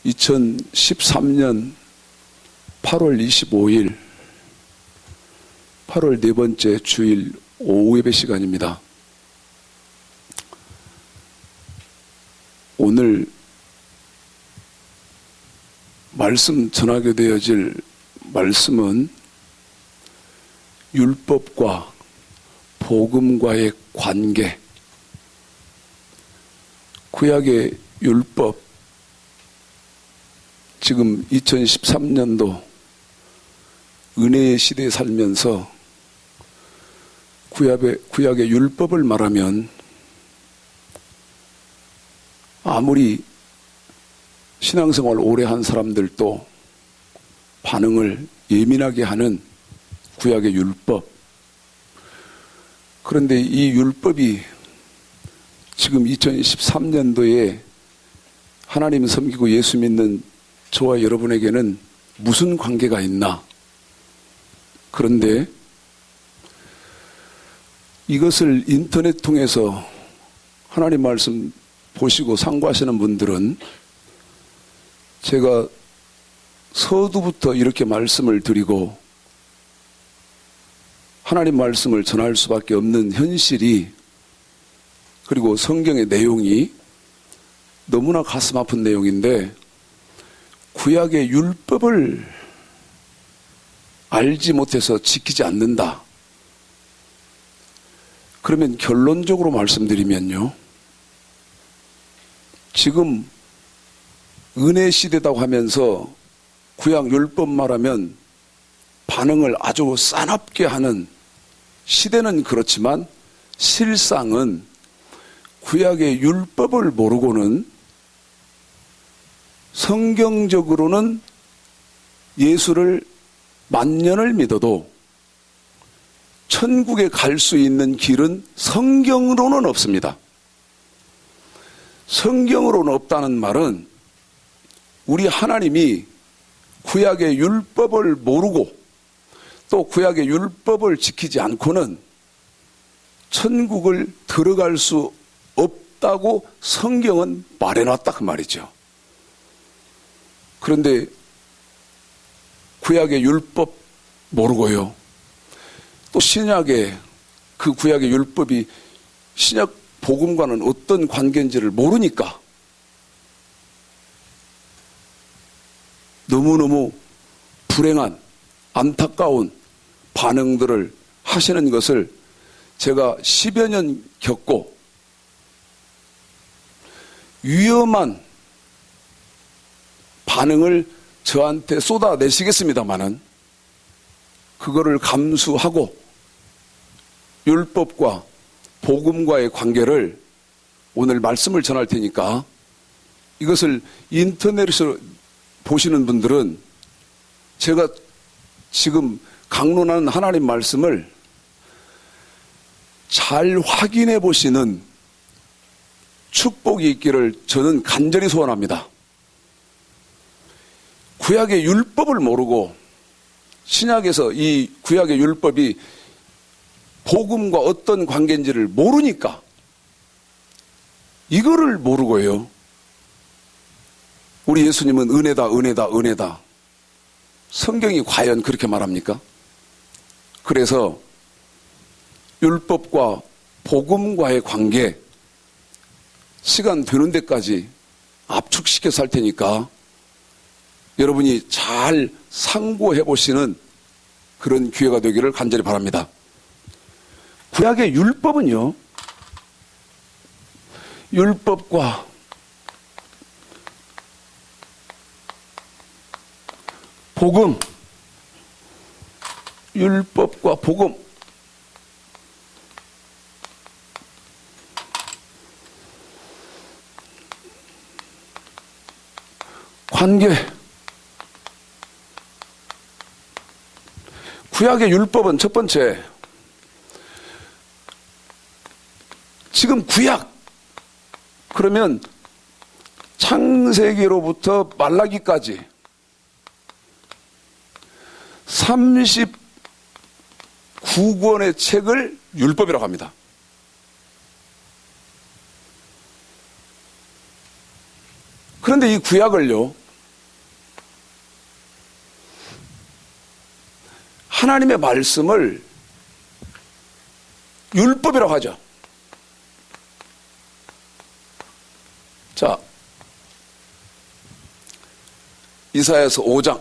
2013년 8월 25일 8월 네 번째 주일 오후 예배 시간입니다. 오늘 말씀 전하게 되어질 말씀은 율법과 복음과의 관계, 구약의 율법, 지금 2013년도 은혜의 시대에 살면서 구약의 율법을 말하면 아무리 신앙생활 오래 한 사람들도 반응을 예민하게 하는 구약의 율법. 그런데 이 율법이 지금 2013년도에 하나님 섬기고 예수 믿는 저와 여러분에게는 무슨 관계가 있나? 그런데 이것을 인터넷 통해서 하나님 말씀 보시고 상고하시는 분들은 제가 서두부터 이렇게 말씀을 드리고 하나님 말씀을 전할 수밖에 없는 현실이, 그리고 성경의 내용이 너무나 가슴 아픈 내용인데, 구약의 율법을 알지 못해서 지키지 않는다. 그러면 결론적으로 말씀드리면요, 지금 은혜 시대다고 하면서 구약 율법 말하면 반응을 아주 싸납게 하는 시대는 그렇지만, 실상은 구약의 율법을 모르고는 성경적으로는 예수를 만년을 믿어도 천국에 갈 수 있는 길은 성경으로는 없습니다. 성경으로는 없다는 말은 우리 하나님이 구약의 율법을 모르고 또 구약의 율법을 지키지 않고는 천국을 들어갈 수 없다고 성경은 말해놨다 그 말이죠. 그런데 구약의 율법 모르고요, 또 신약의 그 구약의 율법이 신약 복음과는 어떤 관계인지를 모르니까 너무너무 불행한 안타까운 반응들을 하시는 것을 제가 10여 년 겪고 위험한 반응을 저한테 쏟아내시겠습니다마는 그거를 감수하고 율법과 복음과의 관계를 오늘 말씀을 전할 테니까, 이것을 인터넷에서 보시는 분들은 제가 지금 강론하는 하나님 말씀을 잘 확인해 보시는 축복이 있기를 저는 간절히 소원합니다. 구약의 율법을 모르고 신약에서 이 구약의 율법이 복음과 어떤 관계인지를 모르니까, 이거를 모르고요, 우리 예수님은 은혜다 은혜다 은혜다, 성경이 과연 그렇게 말합니까? 그래서 율법과 복음과의 관계, 시간 되는 데까지 압축시켜서 할 테니까 여러분이 잘 상고해 보시는 그런 기회가 되기를 간절히 바랍니다. 구약의 율법은요, 율법과 복음, 율법과 복음, 관계. 구약의 율법은 첫 번째, 지금 구약 그러면 창세기로부터 말라기까지 39권의 책을 율법이라고 합니다. 그런데 이 구약을요, 하나님의 말씀을 율법이라고 하죠. 자, 이사야서 5장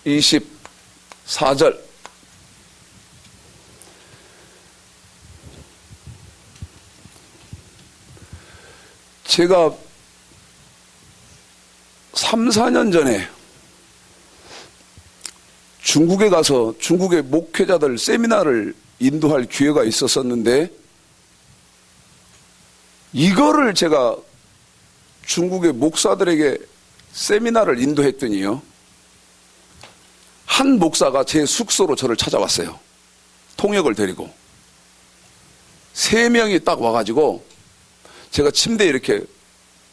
24절. 제가 3, 4년 전에 중국에 가서 중국의 목회자들 세미나를 인도할 기회가 있었었는데, 이거를 제가 중국의 목사들에게 세미나를 인도했더니요, 한 목사가 제 숙소로 저를 찾아왔어요. 통역을 데리고 3명이 딱 와가지고, 제가 침대에 이렇게,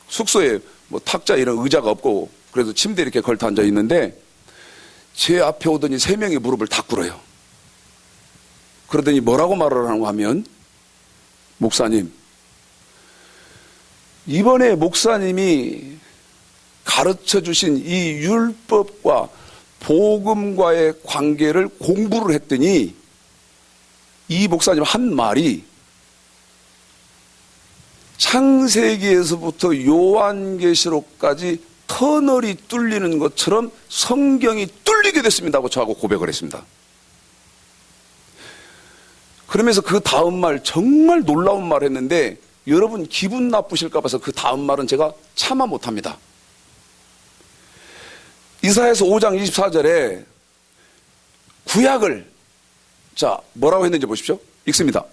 숙소에 뭐 탁자 이런 의자가 없고 그래서 침대에 이렇게 걸터 앉아 있는데, 제 앞에 오더니 3명이 무릎을 다 꿇어요. 그러더니 뭐라고 말을 하는가 하면, 목사님, 이번에 목사님이 가르쳐 주신 이 율법과 복음과의 관계를 공부를 했더니, 이 목사님 한 말이 창세기에서부터 요한계시록까지 터널이 뚫리는 것처럼 성경이 뚫리게 됐습니다 하고 저하고 고백을 했습니다. 그러면서 그 다음 말, 정말 놀라운 말 했는데, 여러분 기분 나쁘실까 봐서 그 다음 말은 제가 참아 못합니다. 이사야서 5장 24절에 구약을, 자, 뭐라고 했는지 보십시오. 읽습니다.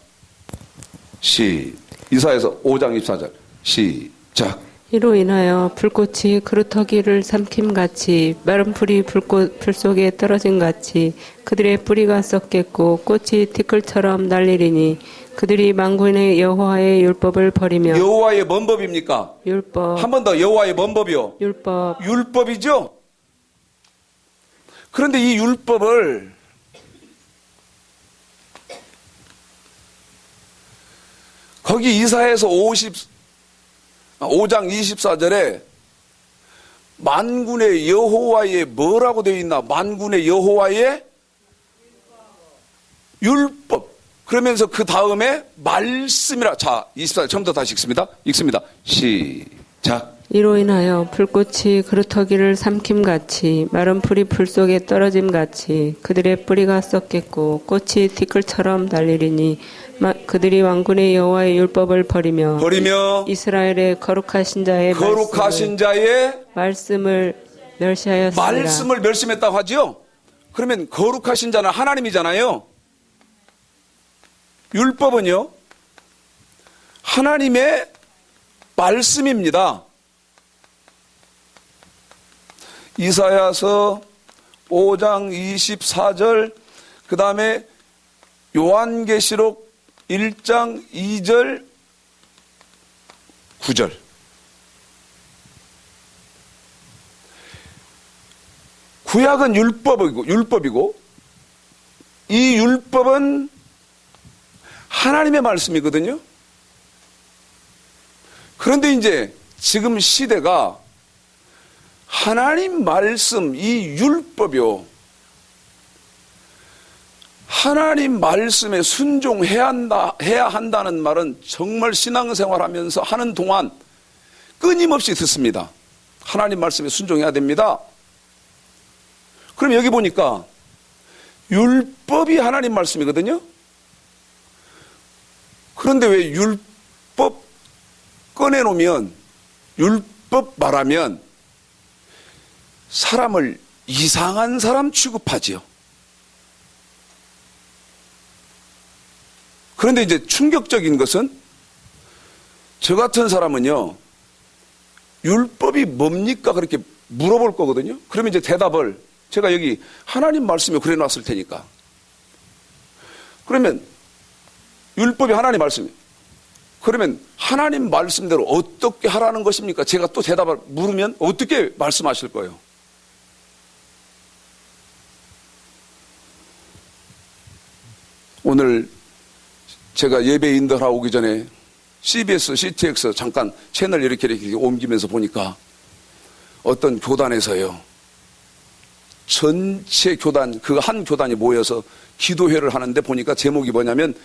이사야서 5장 24절 시작. 이로 인하여 불꽃이 그루터기를 삼킴같이 마른 풀이 불 속에 떨어짐같이 그들의 뿌리가 썩겠고 꽃이 티끌처럼 날리리니 그들이 만군의 여호와의 율법을 버리며. 여호와의 뭔 법입니까? 율법. 한 번 더, 여호와의 뭔 법이요? 율법. 율법이죠? 그런데 이 율법을 거기 이사야서 5장 24절에 만군의 여호와의 뭐라고 되어 있나? 만군의 여호와의 율법. 그러면서 그 다음에 말씀이라. 자, 24절 처음부터 다시 읽습니다. 시작. 이로 인하여 불꽃이 그루터기를 삼킴같이 마른 풀이 불 속에 떨어짐같이 그들의 뿌리가 썩겠고 꽃이 티끌처럼 날리리니 그들이 왕군의 여호와의 율법을 버리며 이스라엘의 거룩하신 자의 말씀을 멸시하였습니다. 말씀을 멸시했다고 하죠. 그러면 거룩하신 자는 하나님이잖아요. 율법은요, 하나님의 말씀입니다. 이사야서 5장 24절, 그 다음에 요한계시록 1장 2절 9절. 구약은 율법이고 이 율법은 하나님의 말씀이거든요. 그런데 이제 지금 시대가 하나님 말씀, 이 율법이요, 하나님 말씀에 순종해야 한다는 말은 정말 신앙생활 하면서 하는 동안 끊임없이 듣습니다. 하나님 말씀에 순종해야 됩니다. 그럼 여기 보니까 율법이 하나님 말씀이거든요. 그런데 왜 율법 꺼내놓으면, 율법 말하면 사람을 이상한 사람 취급하지요. 그런데 이제 충격적인 것은, 저 같은 사람은요, 율법이 뭡니까? 그렇게 물어볼 거거든요. 그러면 이제 대답을 제가 여기 하나님 말씀에 그래 놨을 테니까. 그러면 율법이 하나님 말씀이에요. 그러면 하나님 말씀대로 어떻게 하라는 것입니까? 제가 또 대답을 물으면 어떻게 말씀하실 거예요? 오늘 제가 예배 인도하러 오기 전에 CBS, CTX 잠깐 채널 이렇게 옮기면서 보니까 어떤 교단에서요. 전체 교단, 그 한 교단이 모여서 기도회를 하는데 보니까 제목이 뭐냐면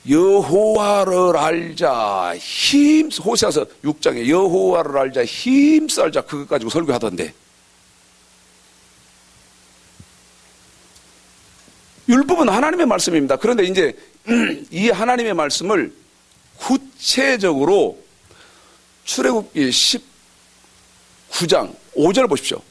여호와를 알자 호세아서 6장에 여호와를 알자 힘써 알자 그것 가지고 설교하던데 율법은 하나님의 말씀입니다. 그런데 이제 이 하나님의 말씀을 구체적으로 출애굽기 19장 5절 보십시오.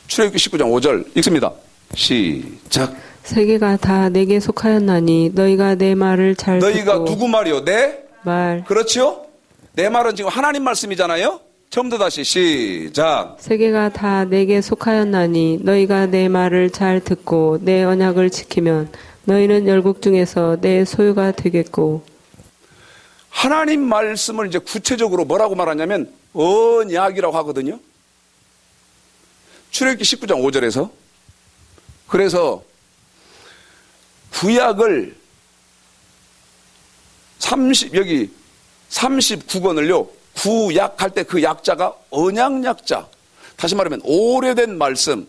출애굽기 19장 5절 읽습니다. 시작. 세계가 다 내게 속하였나니 너희가 내 말을 잘 너희가 듣고 누구 말이요? 내 말 그렇죠? 내 말은 지금 하나님 말씀이잖아요. 처음부터 다시 시작. 세계가 다 내게 속하였나니 너희가 내 말을 잘 듣고 내 언약을 지키면 너희는 열국 중에서 내 소유가 되겠고. 하나님 말씀을 이제 구체적으로 뭐라고 말하냐면 언약이라고 하거든요. 출애굽기 19장 5절에서 그래서 구약을 여기 39권을요 구약할 때 그 약자가 언약약자, 다시 말하면 오래된 말씀,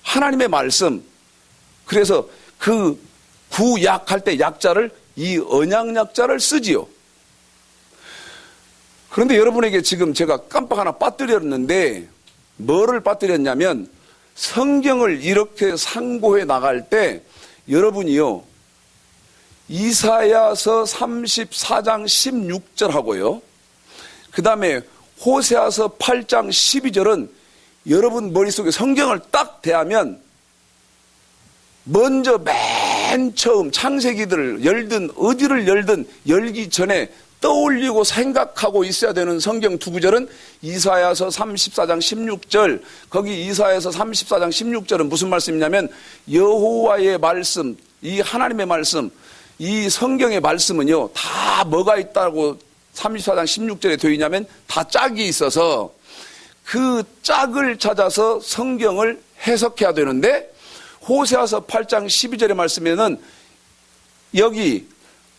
하나님의 말씀. 그래서 그 구약할 때 약자를 이 언약약자를 쓰지요. 그런데 여러분에게 지금 제가 깜빡 하나 빠뜨렸는데 뭐를 빠뜨렸냐면 성경을 이렇게 상고해 나갈 때 여러분이요 이사야서 34장 16절하고요 그 다음에 호세아서 8장 12절은 여러분 머릿속에 성경을 딱 대하면 먼저 맨 처음 창세기들을 열든 어디를 열든 열기 전에 떠올리고 생각하고 있어야 되는 성경 두 구절은 이사야서 34장 16절. 거기 이사야서 34장 16절은 무슨 말씀이냐면 여호와의 말씀, 이 하나님의 말씀, 이 성경의 말씀은요 다 뭐가 있다고 34장 16절에 되어 있냐면 다 짝이 있어서 그 짝을 찾아서 성경을 해석해야 되는데 호세아서 8장 12절의 말씀에는 여기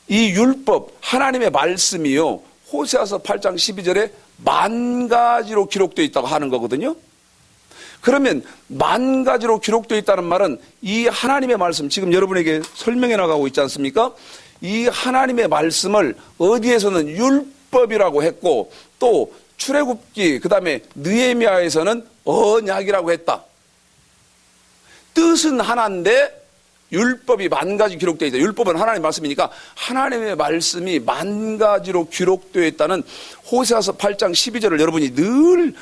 이 율법 하나님의 말씀이요 호세아서 8장 12절에 10,000가지로 기록되어 있다고 하는 거거든요. 그러면 10,000가지로 기록되어 있다는 말은 이 하나님의 말씀 지금 여러분에게 설명해 나가고 있지 않습니까? 이 하나님의 말씀을 어디에서는 율법이라고 했고 또 출애굽기 그 다음에 느헤미야에서는 언약이라고 했다. 뜻은 하나인데 율법이 10,000가지 기록되어 있다. 율법은 하나님의 말씀이니까 하나님의 말씀이 10,000가지로 기록되어 있다는 호세아서 8장 12절을 여러분이 늘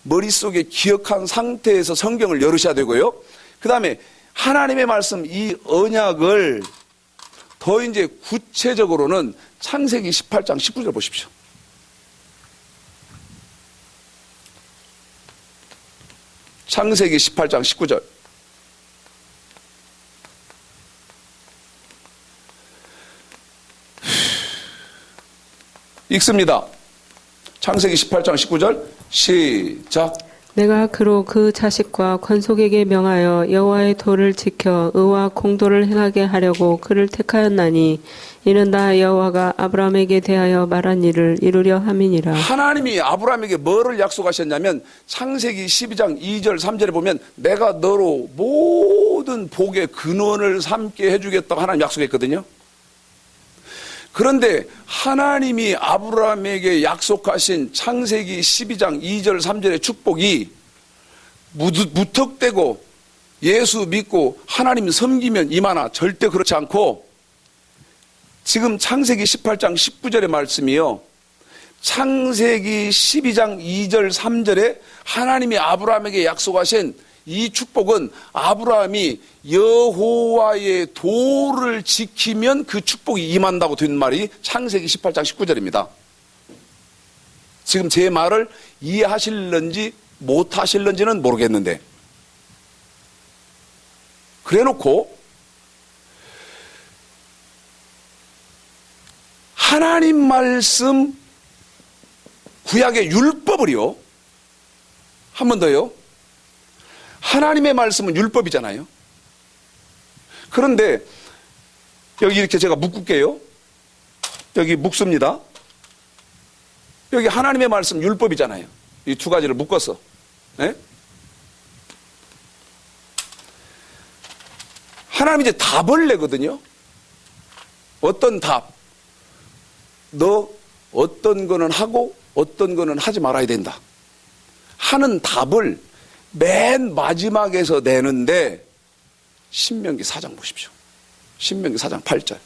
머릿속에 기억한 상태에서 성경을 열으셔야 되고요. 그 다음에 하나님의 말씀 이 언약을 더 이제 구체적으로는 창세기 18장 19절 보십시오. 창세기 18장 19절. 읽습니다. 창세기 18장 19절 시작. 내가 그로 그 자식과 관속에게 명하여 여호와의 도를 지켜 의와 공도를 행하게 하려고 그를 택하였나니 이는 다 여호와가 아브라함에게 대하여 말한 일을 이루려 함이니라. 하나님이 아브라함에게 뭐를 약속하셨냐면 창세기 12장 2절 3절에 보면 내가 너로 모든 복의 근원을 삼게 해주겠다고 하나님 약속했거든요. 그런데 하나님이 아브라함에게 약속하신 창세기 12장 2절 3절의 축복이 무턱대고 예수 믿고 하나님 섬기면 임하나 절대 그렇지 않고 지금 창세기 18장 19절의 말씀이요. 창세기 12장 2절 3절에 하나님이 아브라함에게 약속하신 이 축복은 아브라함이 여호와의 도를 지키면 그 축복이 임한다고 된 말이 창세기 18장 19절입니다. 지금 제 말을 이해하실런지 못하실런지는 모르겠는데 그래놓고 하나님 말씀 구약의 율법을요 한 번 더요 하나님의 말씀은 율법이잖아요. 그런데 여기 이렇게 제가 묶을게요. 여기 묶습니다. 여기 하나님의 말씀 율법이잖아요. 이 두 가지를 묶어서. 예? 하나님이 이제 답을 내거든요. 어떤 답? 너 어떤 거는 하고 어떤 거는 하지 말아야 된다 하는 답을 맨 마지막에서 내는데 신명기 4장 보십시오. 신명기 4장 8절.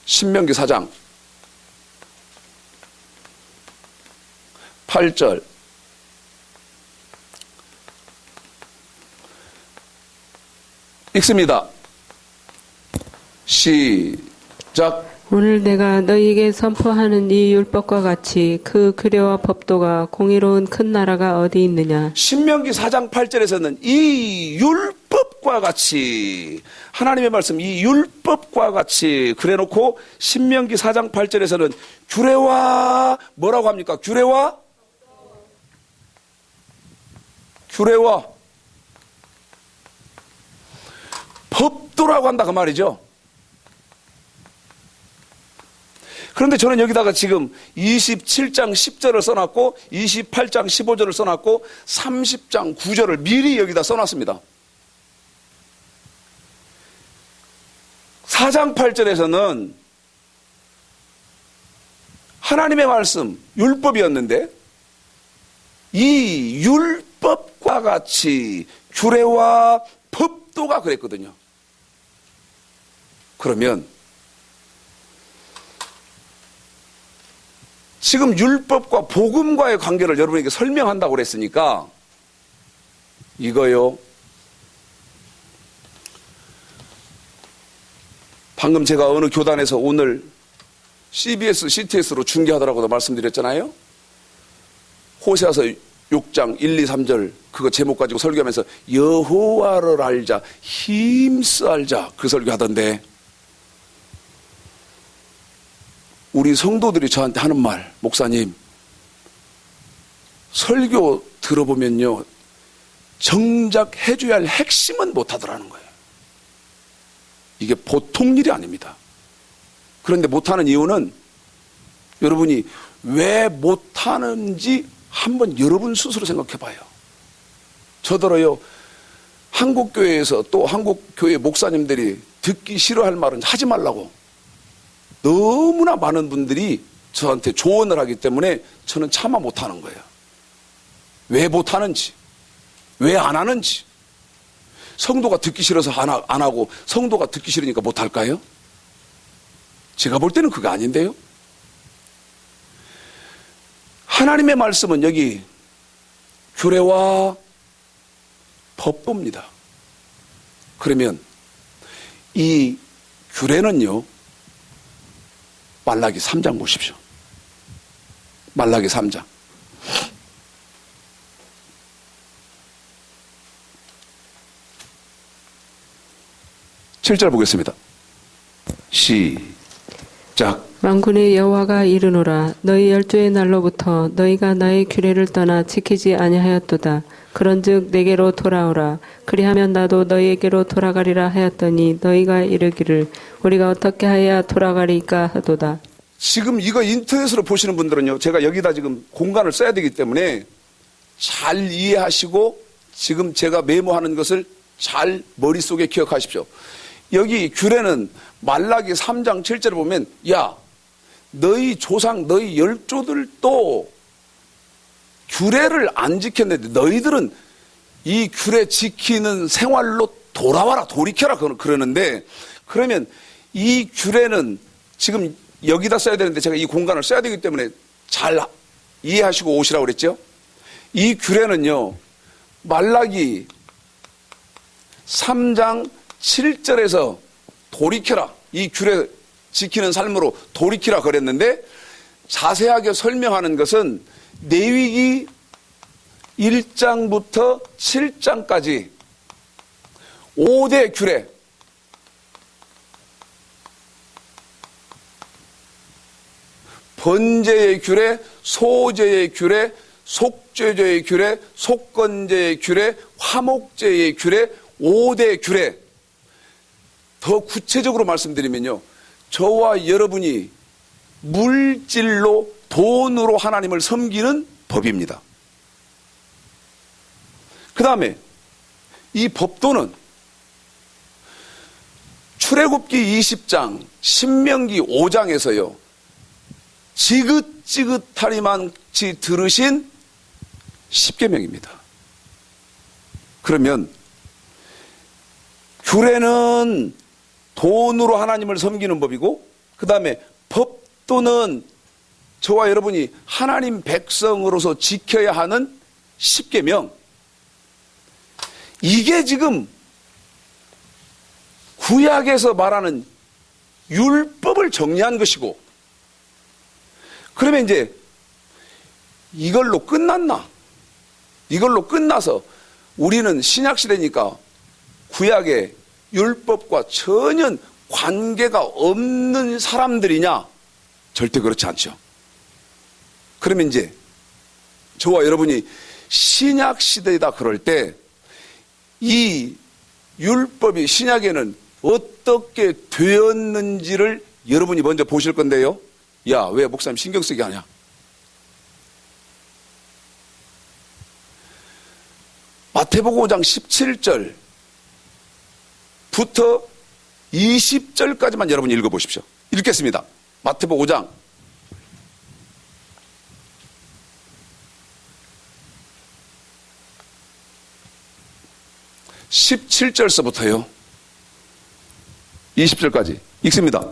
신명기 4장 8절. 읽습니다. 시작. 오늘 내가 너희에게 선포하는 이 율법과 같이 그 규례와 법도가 공의로운 큰 나라가 어디 있느냐. 신명기 4장 8절에서는 이 율법과 같이 하나님의 말씀 이 율법과 같이 그래놓고 신명기 4장 8절에서는 규례와 뭐라고 합니까? 규례와 법도라고 한다 그 말이죠. 그런데 저는 여기다가 지금 27장 10절을 써놨고 28장 15절을 써놨고 30장 9절을 미리 여기다 써놨습니다. 4장 8절에서는 하나님의 말씀 율법이었는데 이 율법과 같이 규례와 법도가 그랬거든요. 그러면 지금 율법과 복음과의 관계를 여러분에게 설명한다고 그랬으니까 이거요. 방금 제가 어느 교단에서 오늘 CBS, CTS로 중계하더라고도 말씀드렸잖아요. 호세아서 6장 1, 2, 3절 그거 제목 가지고 설교하면서 여호와를 알자, 힘써 알자 그 설교하던데 우리 성도들이 저한테 하는 말, 목사님 설교 들어보면요 정작 해줘야 할 핵심은 못하더라는 거예요. 이게 보통 일이 아닙니다. 그런데 못하는 이유는 여러분이 왜 못하는지 한번 여러분 스스로 생각해 봐요. 저더러요 한국교회에서 또 한국교회 목사님들이 듣기 싫어할 말은 하지 말라고 너무나 많은 분들이 저한테 조언을 하기 때문에 저는 차마 못하는 거예요. 왜 못하는지, 왜 안 하는지. 성도가 듣기 싫어서 안 하고 성도가 듣기 싫으니까 못할까요? 제가 볼 때는 그거 아닌데요. 하나님의 말씀은 여기 규례와 법도입니다. 그러면 이 규례는요 말라기 3장 보십시오. 말라기 3장. 칠 절 보겠습니다. 시작. 만군의 여호와가 이르노라 너희 열조의 날로부터 너희가 나의 규례를 떠나 지키지 아니하였도다. 그런즉 내게로 돌아오라. 그리하면 나도 너희에게로 돌아가리라 하였더니 너희가 이르기를 우리가 어떻게 하여야 돌아가리까 하도다. 지금 이거 인터넷으로 보시는 분들은요 제가 여기다 지금 공간을 써야 되기 때문에 잘 이해하시고 지금 제가 메모하는 것을 잘 머릿속에 기억하십시오. 여기 규례는 말라기 3장 7절을 보면 야 너희 조상 너희 열조들도 규례를 안 지켰는데 너희들은 이 규례 지키는 생활로 돌아와라 돌이켜라 그러는데 그러면 이 규례는 지금 여기다 써야 되는데 제가 이 공간을 써야 되기 때문에 잘 이해하시고 오시라고 그랬죠. 이 규례는요 말라기 3장 7절에서 돌이켜라 이 규례 지키는 삶으로 돌이키라 그랬는데 자세하게 설명하는 것은 레위기 1장부터 7장까지 5대 규례 번제의 규례, 소제의 규례, 속죄제의 규례, 속건제의 규례, 화목제의 규례, 5대 규례. 더 구체적으로 말씀드리면요, 저와 여러분이 물질로 돈으로 하나님을 섬기는 법입니다. 그 다음에 이 법도는 출애굽기 20장, 신명기 5장에서요, 지긋지긋하리만치 들으신 십계명입니다. 그러면 규례는 돈으로 하나님을 섬기는 법이고, 그 다음에 법도는 저와 여러분이 하나님 백성으로서 지켜야 하는 십계명. 이게 지금 구약에서 말하는 율법을 정리한 것이고, 그러면 이제 이걸로 끝났나? 이걸로 끝나서 우리는 신약시대니까 구약의 율법과 전혀 관계가 없는 사람들이냐? 절대 그렇지 않죠. 그러면 이제 저와 여러분이 신약시대이다 그럴 때 이 율법이 신약에는 어떻게 되었는지를 여러분이 먼저 보실 건데요. 야, 왜 목사님 신경 쓰게 하냐? 마태복음 5장 17절부터 20절까지만 여러분이 읽어보십시오. 읽겠습니다. 마태복음 5장 17절서부터요 20절까지 읽습니다.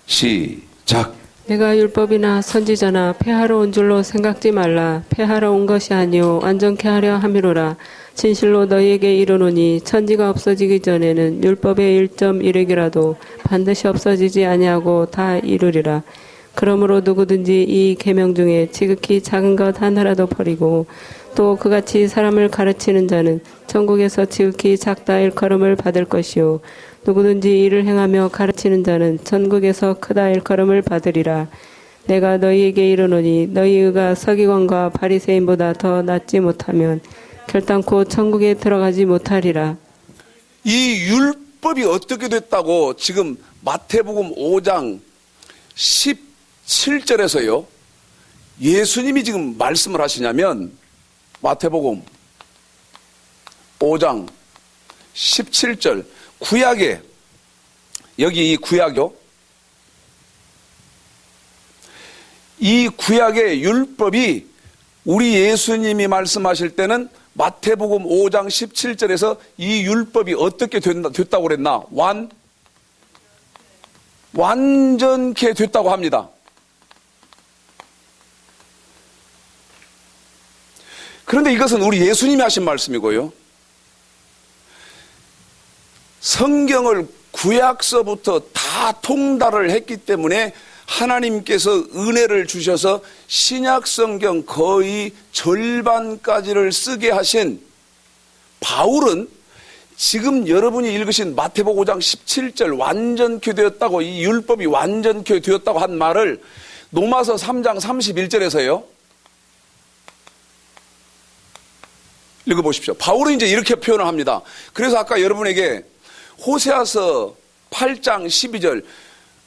시작. 내가 율법이나 선지자나 폐하러 온 줄로 생각지 말라. 폐하러 온 것이 아니요 완전케 하려 함이로라. 진실로 너희에게 이르노니 천지가 없어지기 전에는 율법의 1.1획이라도 반드시 없어지지 아니하고 다 이루리라. 그러므로 누구든지 이 계명 중에 지극히 작은 것 하나라도 버리고 또 그같이 사람을 가르치는 자는 천국에서 지극히 작다 일컬음을 받을 것이요 누구든지 이를 행하며 가르치는 자는 천국에서 크다 일컬음을 받으리라. 내가 너희에게 이르노니 너희 의가 서기관과 바리새인보다 더 낫지 못하면 결단코 천국에 들어가지 못하리라. 이 율법이 어떻게 됐다고 지금 마태복음 5장 17절에서요 예수님이 지금 말씀을 하시냐면, 마태복음 5장 17절 구약에, 여기 이 구약이요, 이 구약의 율법이 우리 예수님이 말씀하실 때는 마태복음 5장 17절에서 이 율법이 어떻게 됐다고 그랬나? 완전케 됐다고 합니다. 그런데 이것은 우리 예수님이 하신 말씀이고요. 성경을 구약서부터 다 통달을 했기 때문에 하나님께서 은혜를 주셔서 신약성경 거의 절반까지를 쓰게 하신 바울은 지금 여러분이 읽으신 마태복음 5장 17절 완전케 되었다고, 이 율법이 완전케 되었다고 한 말을 로마서 3장 31절에서요 읽어보십시오. 바울은 이제 이렇게 표현을 합니다. 그래서 아까 여러분에게 호세아서 8장 12절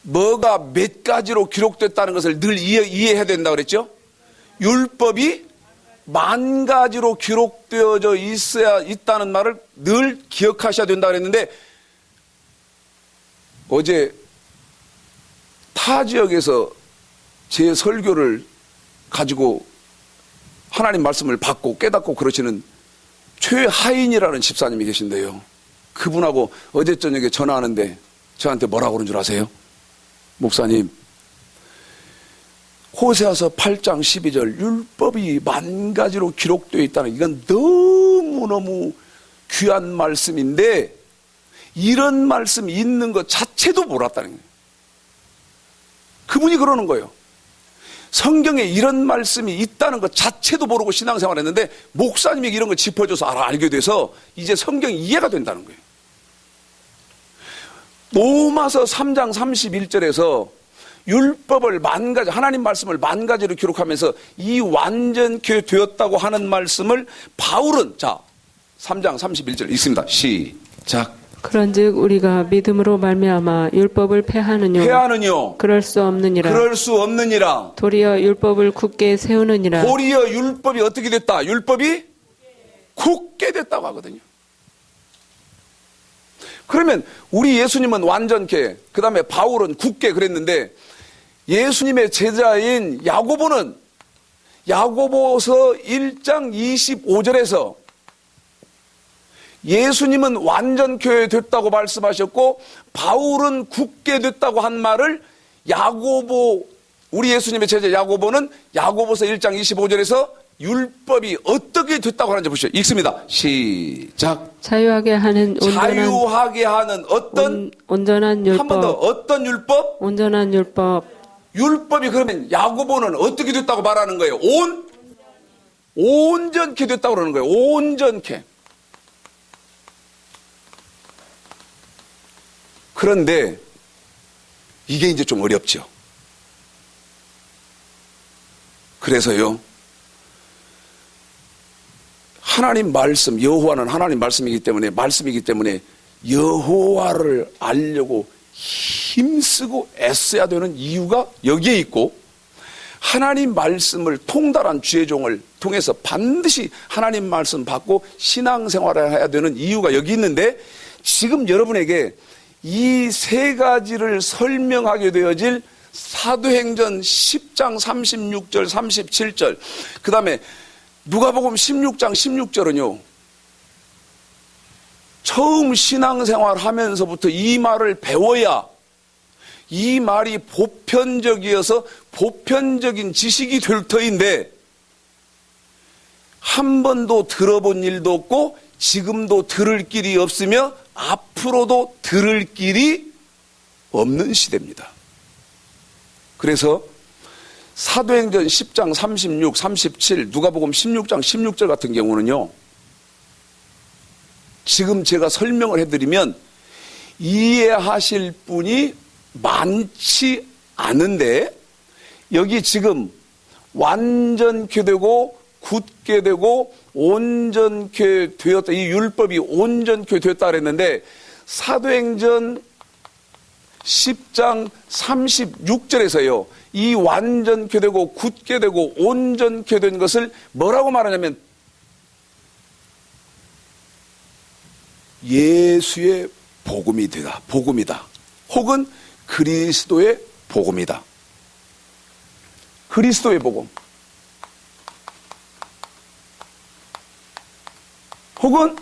뭐가 몇 가지로 기록됐다는 것을 늘 이해해야 된다고 그랬죠? 율법이 10,000가지로 기록되어져 있다는 말을 늘 기억하셔야 된다고 그랬는데, 어제 타 지역에서 제 설교를 가지고 하나님 말씀을 받고 깨닫고 그러시는 최하인이라는 집사님이 계신데요. 그분하고 어제 저녁에 전화하는데 저한테 뭐라고 그런 줄 아세요? 목사님, 호세아서 8장 12절 율법이 10,000가지로 기록되어 있다는, 이건 너무너무 귀한 말씀인데 이런 말씀이 있는 것 자체도 몰랐다는 거예요. 그분이 그러는 거예요. 성경에 이런 말씀이 있다는 것 자체도 모르고 신앙생활 했는데 목사님이 이런 걸 짚어줘서 알게 돼서 이제 성경이 이해가 된다는 거예요. 로마서 3장 31절에서 율법을 만 가지, 하나님 말씀을 만 가지로 기록하면서 이 완전케 되었다고 하는 말씀을 바울은, 자, 3장 31절 읽습니다. 시작. 그런즉 우리가 믿음으로 말미암아 율법을 폐하느뇨 폐하느뇨 그럴 수 없느니라. 그럴 수 없느니라. 도리어 율법을 굳게 세우느니라. 도리어 율법이 어떻게 됐다? 율법이 굳게 됐다고 하거든요. 그러면 우리 예수님은 완전케, 그 다음에 바울은 굳게 그랬는데 예수님의 제자인 야고보는 야고보서 1장 25절에서 예수님은 완전케 됐다고 말씀하셨고 바울은 굳게 됐다고 한 말을 야고보, 우리 예수님의 제자 야고보는 야고보서 1장 25절에서 율법이 어떻게 됐다고 하는지 보시죠. 읽습니다. 시작. 자유하게 하는 어떤 온전한 한 번 더 율법. 어떤 율법? 온전한 율법. 율법이 그러면 야고보는 어떻게 됐다고 말하는 거예요? 온전케 됐다고 그러는 거예요. 온전케. 그런데 이게 이제 좀 어렵죠. 그래서요, 하나님 말씀, 여호와는 하나님 말씀이기 때문에 여호와를 알려고 힘쓰고 애써야 되는 이유가 여기에 있고, 하나님 말씀을 통달한 주의종을 통해서 반드시 하나님 말씀 받고 신앙생활을 해야 되는 이유가 여기 있는데, 지금 여러분에게 이 세 가지를 설명하게 되어질 사도행전 10장 36절 37절, 그 다음에 누가복음 16장 16절은요 처음 신앙생활 하면서부터 이 말을 배워야 이 말이 보편적이어서 보편적인 지식이 될 터인데 한 번도 들어본 일도 없고 지금도 들을 길이 없으며 앞으로도 들을 길이 없는 시대입니다. 그래서 사도행전 10장 36, 37, 누가복음 16장 16절 같은 경우는요, 지금 제가 설명을 해드리면 이해하실 분이 많지 않은데, 여기 지금 완전케 되고 굳게 되고 온전케 되었다, 이 율법이 온전케 되었다 그랬는데 사도행전 10장 36절에서요 이 완전케 되고 굳게 되고 온전케 된 것을 뭐라고 말하냐면 예수의 복음이다. 혹은 그리스도의 복음이다. 그리스도의 복음. 혹은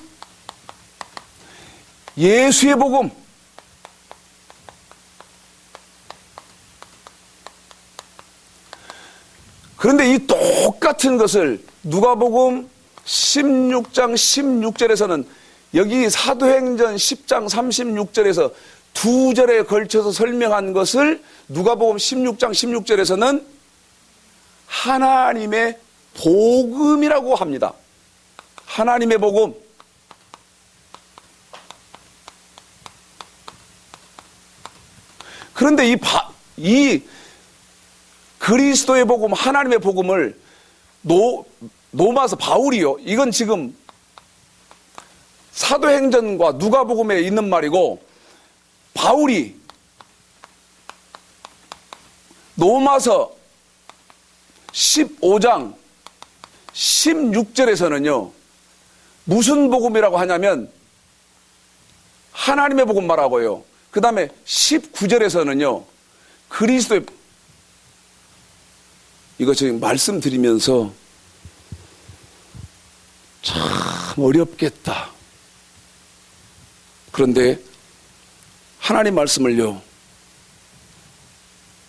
예수의 복음. 그런데 이 똑같은 것을 누가복음 16장 16절에서는 여기 사도행전 10장 36절에서 두 절에 걸쳐서 설명한 것을 누가복음 16장 16절에서는 하나님의 복음이라고 합니다. 하나님의 복음. 그런데 이 그리스도의 복음, 하나님의 복음을 노마서 바울이요. 이건 지금 사도행전과 누가복음에 있는 말이고, 바울이 노마서 15장 16절에서는요 무슨 복음이라고 하냐면 하나님의 복음 말하고요. 그 다음에 19절에서는요 그리스도의, 이거 지금 말씀드리면서 참 어렵겠다. 그런데 하나님 말씀을요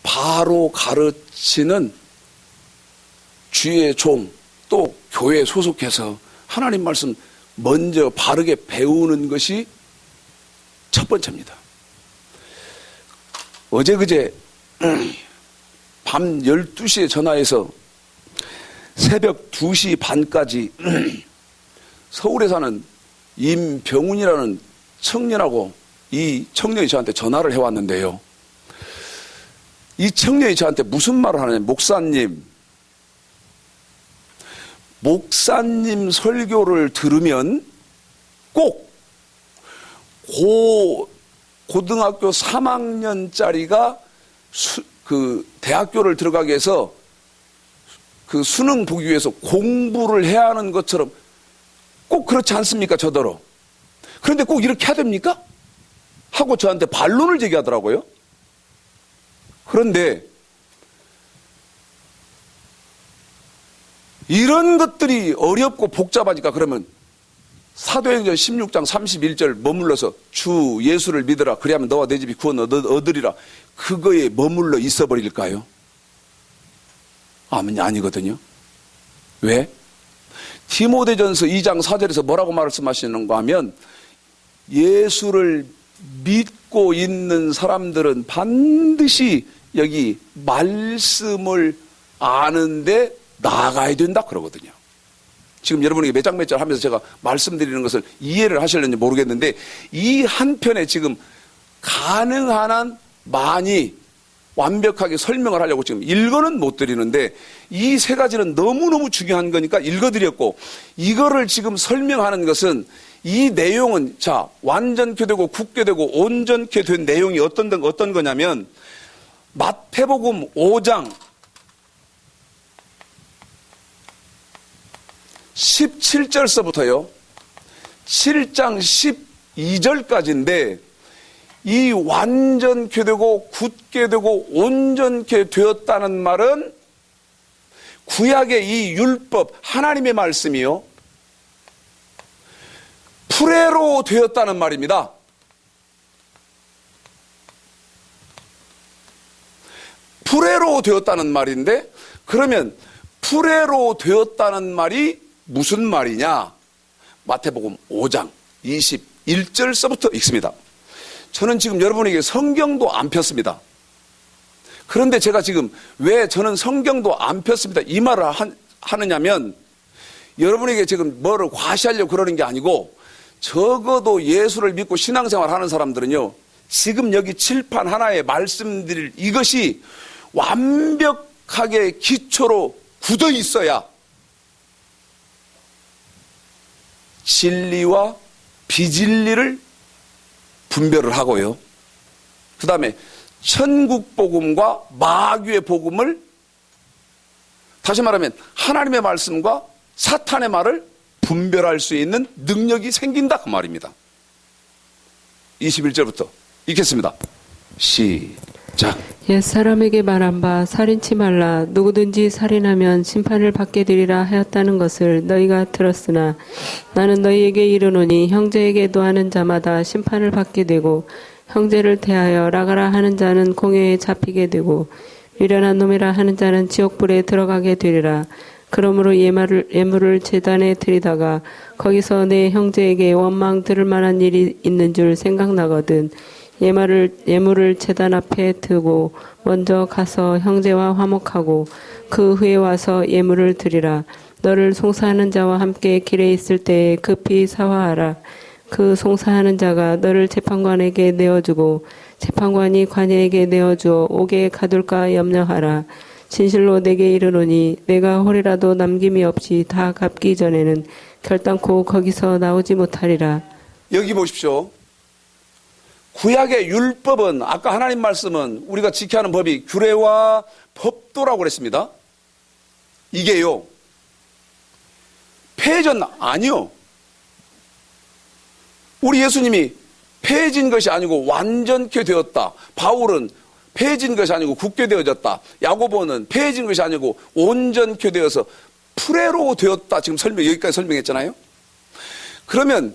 바로 가르치는 주의 종, 또 교회에 소속해서 하나님 말씀 먼저 바르게 배우는 것이 첫 번째입니다. 어제 그제 밤 12시에 전화해서 새벽 2시 반까지 서울에 사는 임병훈이라는 청년하고 이 청년이 저한테 전화를 해왔는데요. 이 청년이 저한테 무슨 말을 하느냐. 목사님 설교를 들으면 꼭 고등학교 3학년짜리가 그 대학교를 들어가기 위해서 그 수능 보기 위해서 공부를 해야 하는 것처럼 꼭 그렇지 않습니까? 저더러. 그런데 꼭 이렇게 해야 됩니까? 하고 저한테 반론을 제기하더라고요. 그런데 이런 것들이 어렵고 복잡하니까 그러면 사도행전 16장 31절 머물러서 주 예수를 믿으라. 그리하면 너와 내 집이 구원 얻으리라. 그거에 머물러 있어버릴까요? 아니거든요. 왜? 디모데전서 2장 4절에서 뭐라고 말씀하시는가 하면 예수를 믿고 있는 사람들은 반드시 여기 말씀을 아는데 나아가야 된다 그러거든요. 지금 여러분에게 몇 장 몇 절 하면서 제가 말씀드리는 것을 이해를 하실는지 모르겠는데 이 한편에 지금 가능한 한 많이 완벽하게 설명을 하려고 지금 읽어는 못 드리는데 이 세 가지는 너무너무 중요한 거니까 읽어드렸고 이거를 지금 설명하는 것은 이 내용은 자 완전케 되고 굳게 되고 온전케 된 내용이 어떤 거냐면 마태복음 5장 17절서부터요 7장 12절까지인데 이 완전케 되고 굳게 되고 온전케 되었다는 말은 구약의 이 율법 하나님의 말씀이요 프레로 되었다는 말입니다. 프레로 되었다는 말인데 그러면 프레로 되었다는 말이 무슨 말이냐? 마태복음 5장 21절서부터 읽습니다. 저는 지금 여러분에게 성경도 안 폈습니다. 그런데 제가 지금 왜 저는 성경도 안 폈습니다. 이 말을 하느냐면 여러분에게 지금 뭐를 과시하려고 그러는 게 아니고 적어도 예수를 믿고 신앙생활 하는 사람들은요. 지금 여기 칠판 하나에 말씀드릴 이것이 완벽하게 기초로 굳어 있어야 진리와 비진리를 분별을 하고요. 그 다음에 천국 복음과 마귀의 복음을 다시 말하면 하나님의 말씀과 사탄의 말을 분별할 수 있는 능력이 생긴다 그 말입니다. 21절부터 읽겠습니다. 시작. 옛사람에게 말한 바 살인치 말라. 누구든지 살인하면 심판을 받게 되리라 하였다는 것을 너희가 들었으나 나는 너희에게 이르노니 형제에게도 하는 자마다 심판을 받게 되고 형제를 대하여 나가라 하는 자는 공회에 잡히게 되고 미련한 놈이라 하는 자는 지옥불에 들어가게 되리라. 그러므로 예물을 제단에 드리다가 거기서 내 형제에게 원망 들을 만한 일이 있는 줄 생각나거든 예물을 제단 앞에 두고 먼저 가서 형제와 화목하고 그 후에 와서 예물을 드리라. 너를 송사하는 자와 함께 길에 있을 때에 급히 사화하라. 그 송사하는 자가 너를 재판관에게 내어주고 재판관이 관예에게 내어주어 옥에 가둘까 염려하라. 진실로 내게 이르노니 내가 홀이라도 남김이 없이 다 갚기 전에는 결단코 거기서 나오지 못하리라. 여기 보십시오. 구약의 율법은 아까 하나님 말씀은 우리가 지켜야 하는 법이 규례와 법도라고 그랬습니다. 이게요. 폐해졌나? 아니요. 우리 예수님이 폐해진 것이 아니고 완전케 되었다. 바울은 폐해진 것이 아니고 굳게 되어졌다. 야고보는 폐해진 것이 아니고 온전케 되어서 프레로 되었다. 지금 여기까지 설명했잖아요. 그러면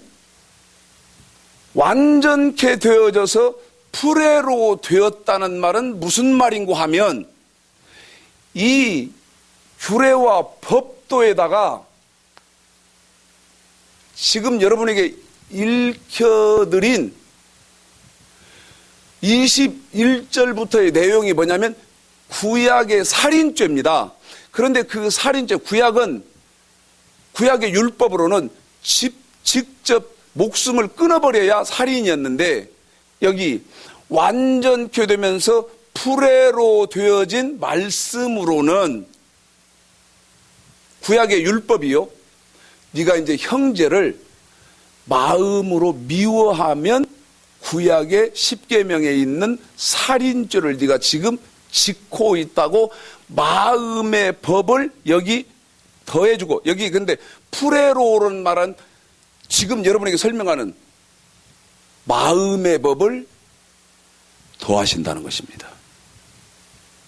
완전케 되어져서 프레로 되었다는 말은 무슨 말인고 하면 이 규례와 법도에다가 지금 여러분에게 읽혀드린 21절부터의 내용이 뭐냐면 구약의 살인죄입니다. 그런데 그 살인죄, 구약의 율법으로는 직접 목숨을 끊어버려야 살인이었는데 여기 완전케 되면서 풀에로 되어진 말씀으로는 구약의 율법이요. 네가 이제 형제를 마음으로 미워하면 구약의 십계명에 있는 살인죄를 네가 지금 짓고 있다고 마음의 법을 여기 더해주고, 여기 근데 풀에로라는 말은 지금 여러분에게 설명하는 마음의 법을 더하신다는 것입니다.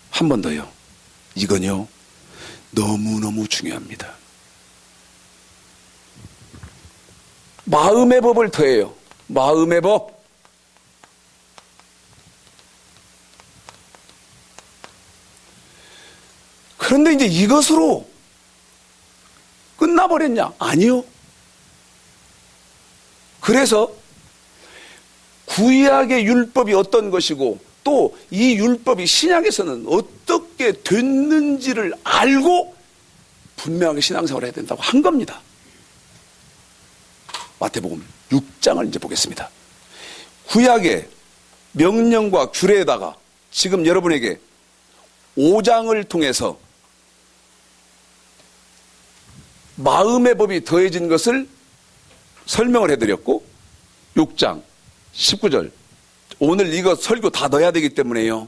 한 번 더요. 이건요, 너무너무 중요합니다. 마음의 법을 더해요. 마음의 법. 그런데 이제 이것으로 끝나버렸냐? 아니요. 그래서 구약의 율법이 어떤 것이고 또 이 율법이 신약에서는 어떻게 됐는지를 알고 분명하게 신앙생활을 해야 된다고 한 겁니다. 마태복음 6장을 이제 보겠습니다. 구약의 명령과 규례에다가 지금 여러분에게 5장을 통해서 마음의 법이 더해진 것을 설명을 해드렸고 6장 19절 오늘 이거 설교 다 넣어야 되기 때문에요.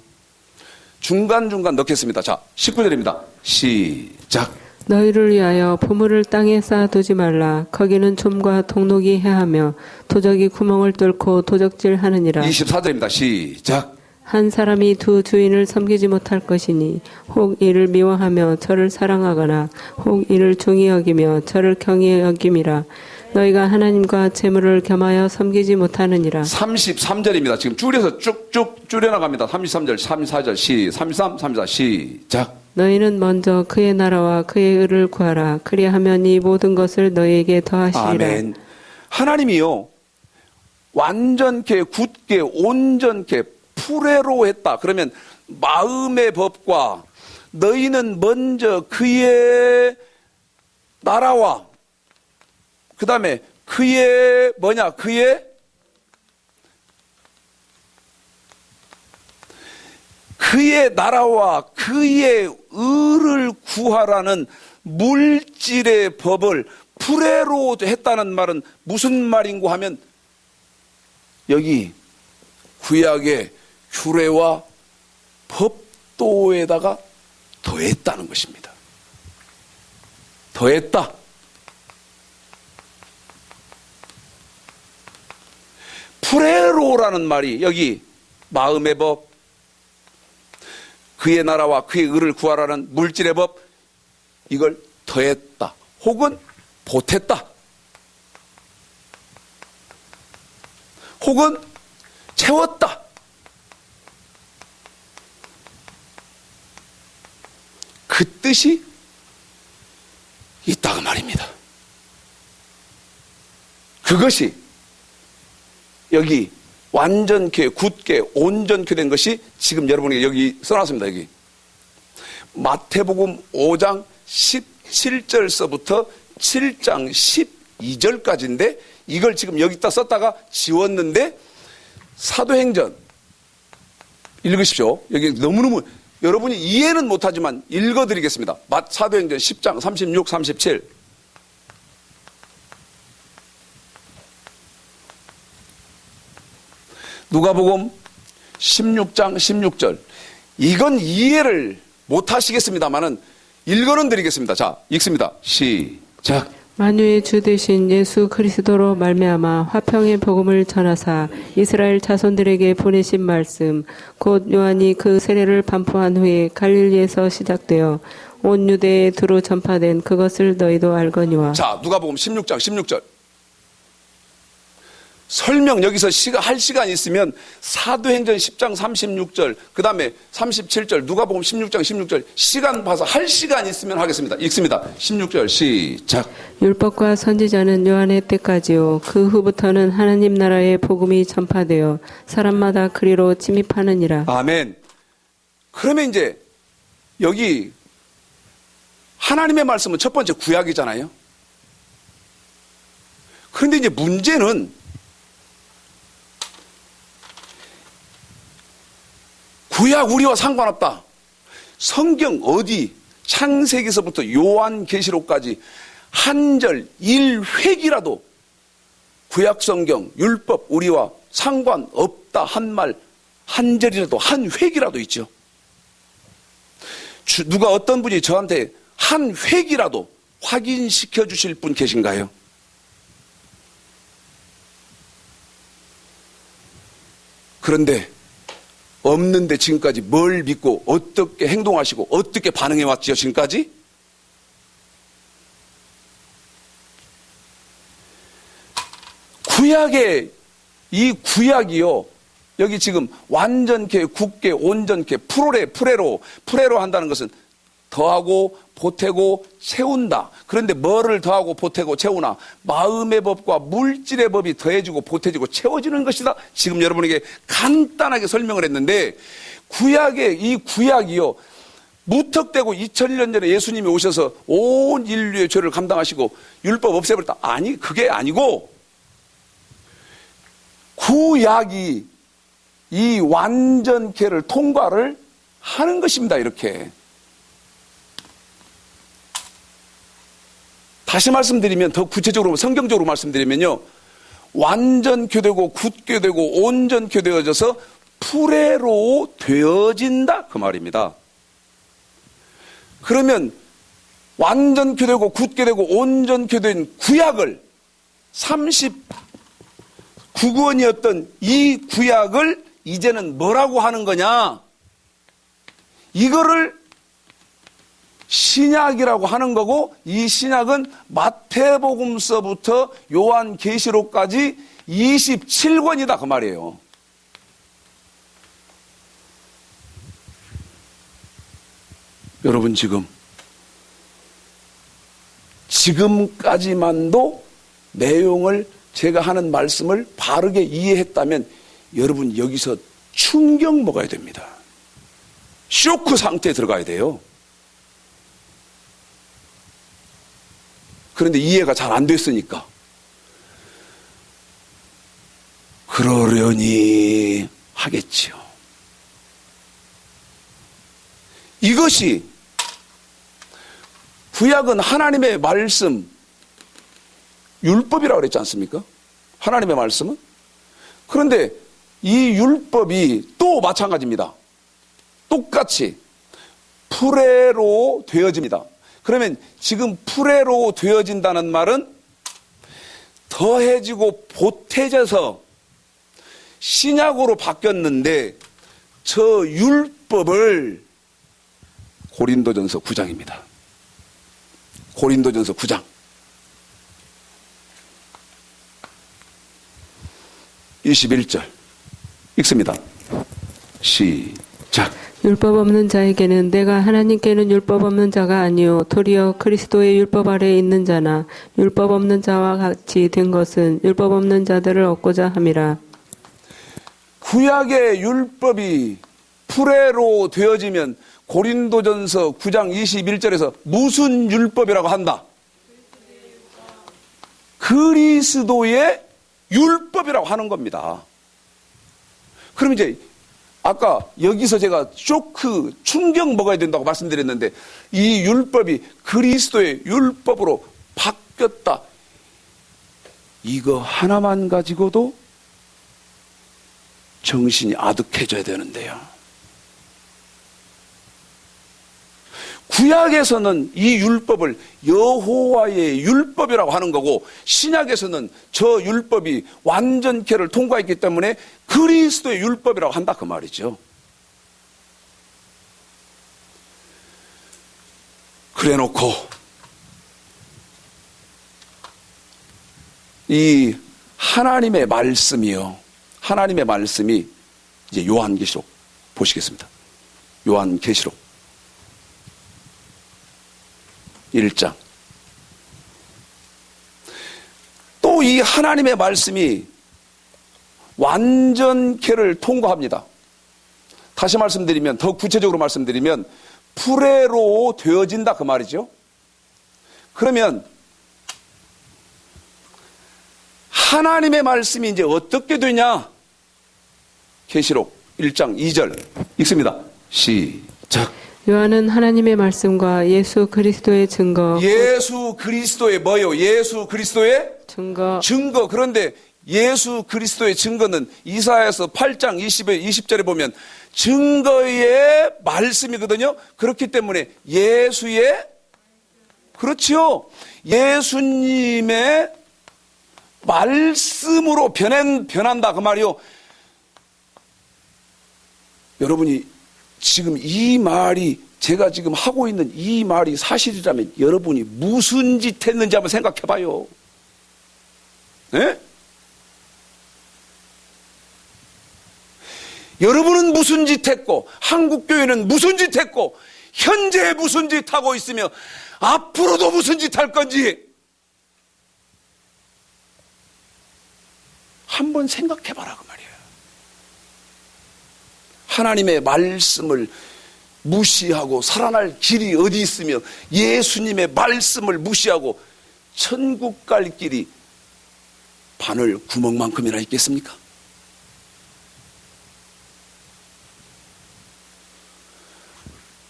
중간중간 넣겠습니다. 자, 19절입니다. 시작. 너희를 위하여 보물을 땅에 쌓아두지 말라. 거기는 좀과 동록이 해하며 도적이 구멍을 뚫고 도적질하느니라. 24절입니다. 시작. 한 사람이 두 주인을 섬기지 못할 것이니 혹 이를 미워하며 저를 사랑하거나 혹 이를 중히 여기며 저를 경히 여김이라. 너희가 하나님과 재물을 겸하여 섬기지 못하느니라. 33절입니다. 지금 줄여서 쭉쭉 줄여나갑니다. 33절, 34절, 33, 34, 시작. 너희는 먼저 그의 나라와 그의 의를 구하라. 그리하면 이 모든 것을 너희에게 더하시리라. 아멘. 하나님이요, 완전케, 굳게, 온전케, 풀에로 했다. 그러면 마음의 법과 너희는 먼저 그의 나라와 그 다음에 그의 뭐냐? 그의 나라와 그의 의를 구하라는 물질의 법을 풀에로 했다는 말은 무슨 말인고 하면 여기 구약의 규례와 법도에다가 더했다는 것입니다. 더했다. 풀에로라는 말이 여기 마음의 법, 그의 나라와 그의 의를 구하라는 물질의 법, 이걸 더했다. 혹은 보탰다. 혹은 채웠다. 그 뜻이 있다고 말입니다. 그것이 여기 완전케, 굳게, 온전케 된 것이 지금 여러분에게 여기 써놨습니다. 여기 마태복음 5장 17절서부터 7장 12절까지인데 이걸 지금 여기다 썼다가 지웠는데 사도행전 읽으십시오. 여기 너무너무 여러분이 이해는 못하지만 읽어드리겠습니다. 사도행전 10장 36, 37 누가복음 16장 16절 이건 이해를 못하시겠습니다만은 읽어는 드리겠습니다. 자, 읽습니다. 시작. 만유의 주 되신 예수 그리스도로 말미암아 화평의 복음을 전하사 이스라엘 자손들에게 보내신 말씀 곧 요한이 그 세례를 반포한 후에 갈릴리에서 시작되어 온 유대에 두루 전파된 그것을 너희도 알거니와. 자, 누가복음 16장 16절 설명 여기서 할 시간이 있으면 사도행전 10장 36절 그 다음에 37절 누가복음 16장 16절 시간 봐서 할 시간 있으면 하겠습니다. 읽습니다. 16절 시작. 율법과 선지자는 요한의 때까지요 그 후부터는 하나님 나라의 복음이 전파되어 사람마다 그리로 침입하느니라. 아멘. 그러면 이제 여기 하나님의 말씀은 첫 번째 구약이잖아요. 그런데 이제 문제는 구약 우리와 상관없다. 성경 어디 창세기서부터 요한계시록까지 한 절 1획이라도 구약 성경 율법 우리와 상관없다 한 말 한 절이라도 한 획이라도 있죠. 누가 어떤 분이 저한테 한 획이라도 확인시켜 주실 분 계신가요? 그런데 없는데 지금까지 뭘 믿고 어떻게 행동하시고 어떻게 반응해 왔지요 지금까지? 구약의 이 구약이요, 여기 지금 완전케, 굳게, 온전케, 프레로 한다는 것은 더하고 보태고 채운다. 그런데 뭐를 더하고 보태고 채우나? 마음의 법과 물질의 법이 더해지고 보태지고 채워지는 것이다. 지금 여러분에게 간단하게 설명을 했는데, 구약의 이 구약이요, 무턱대고 2000년 전에 예수님이 오셔서 온 인류의 죄를 감당하시고 율법 없애버렸다. 아니, 그게 아니고 구약이 이 완전케를 통과를 하는 것입니다. 이렇게. 다시 말씀드리면, 더 구체적으로 성경적으로 말씀드리면요, 완전케 되고 굳게 되고 온전케 되어져서 프레로 되어진다 그 말입니다. 그러면 완전케 되고 굳게 되고 온전케 된 구약을 39권이었던 이 구약을 이제는 뭐라고 하는 거냐? 이거를 신약이라고 하는 거고, 이 신약은 마태복음서부터 요한계시록까지 27권이다 그 말이에요. 여러분, 지금까지만도 내용을, 제가 하는 말씀을 바르게 이해했다면 여러분 여기서 충격 먹어야 됩니다. 쇼크 상태에 들어가야 돼요. 그런데 이해가 잘 안 됐으니까 그러려니 하겠지요. 이것이, 구약은 하나님의 말씀, 율법이라고 그랬지 않습니까? 하나님의 말씀은. 그런데 이 율법이 또 마찬가지입니다. 똑같이 프레로 되어집니다. 그러면 지금 프레로 되어진다는 말은 더해지고 보태져서 신약으로 바뀌었는데, 저 율법을, 고린도전서 9장입니다. 고린도전서 9장 21절 읽습니다. 시작. 율법 없는 자에게는 내가 하나님께는 율법 없는 자가 아니요 도리어 그리스도의 율법 아래에 있는 자나 율법 없는 자와 같이 된 것은 율법 없는 자들을 얻고자 함이라. 구약의 율법이 프레로 되어지면 고린도전서 9장 21절에서 무슨 율법이라고 한다? 그리스도의 율법이라고 하는 겁니다. 그럼 이제 아까 여기서 제가 쇼크, 충격 먹어야 된다고 말씀드렸는데, 이 율법이 그리스도의 율법으로 바뀌었다. 이거 하나만 가지고도 정신이 아득해져야 되는데요. 구약에서는 이 율법을 여호와의 율법이라고 하는 거고, 신약에서는 저 율법이 완전케를 통과했기 때문에 그리스도의 율법이라고 한다 그 말이죠. 그래놓고 이 하나님의 말씀이요, 하나님의 말씀이 이제 요한계시록 보시겠습니다. 요한계시록 1장. 또 이 하나님의 말씀이 완전케를 통과합니다. 다시 말씀드리면, 더 구체적으로 말씀드리면 프레로 되어진다 그 말이죠. 그러면 하나님의 말씀이 이제 어떻게 되냐? 계시록 1장 2절 읽습니다. 시작. 요한은 하나님의 말씀과 예수 그리스도의 증거. 예수 그리스도의 뭐요? 예수 그리스도의 증거. 증거. 그런데 예수 그리스도의 증거는 이사야서 8장 20절에 보면 증거의 말씀이거든요. 그렇기 때문에 예수의, 그렇지요, 예수님의 말씀으로 변한다 그 말이요. 여러분이 지금 이 말이, 제가 지금 하고 있는 이 말이 사실이라면 여러분이 무슨 짓 했는지 한번 생각해 봐요. 네? 여러분은 무슨 짓 했고, 한국교회는 무슨 짓 했고, 현재 무슨 짓 하고 있으며 앞으로도 무슨 짓 할 건지 한번 생각해 봐라 그 말이에요. 하나님의 말씀을 무시하고 살아날 길이 어디 있으며 예수님의 말씀을 무시하고 천국 갈 길이 바늘 구멍만큼이나 있겠습니까?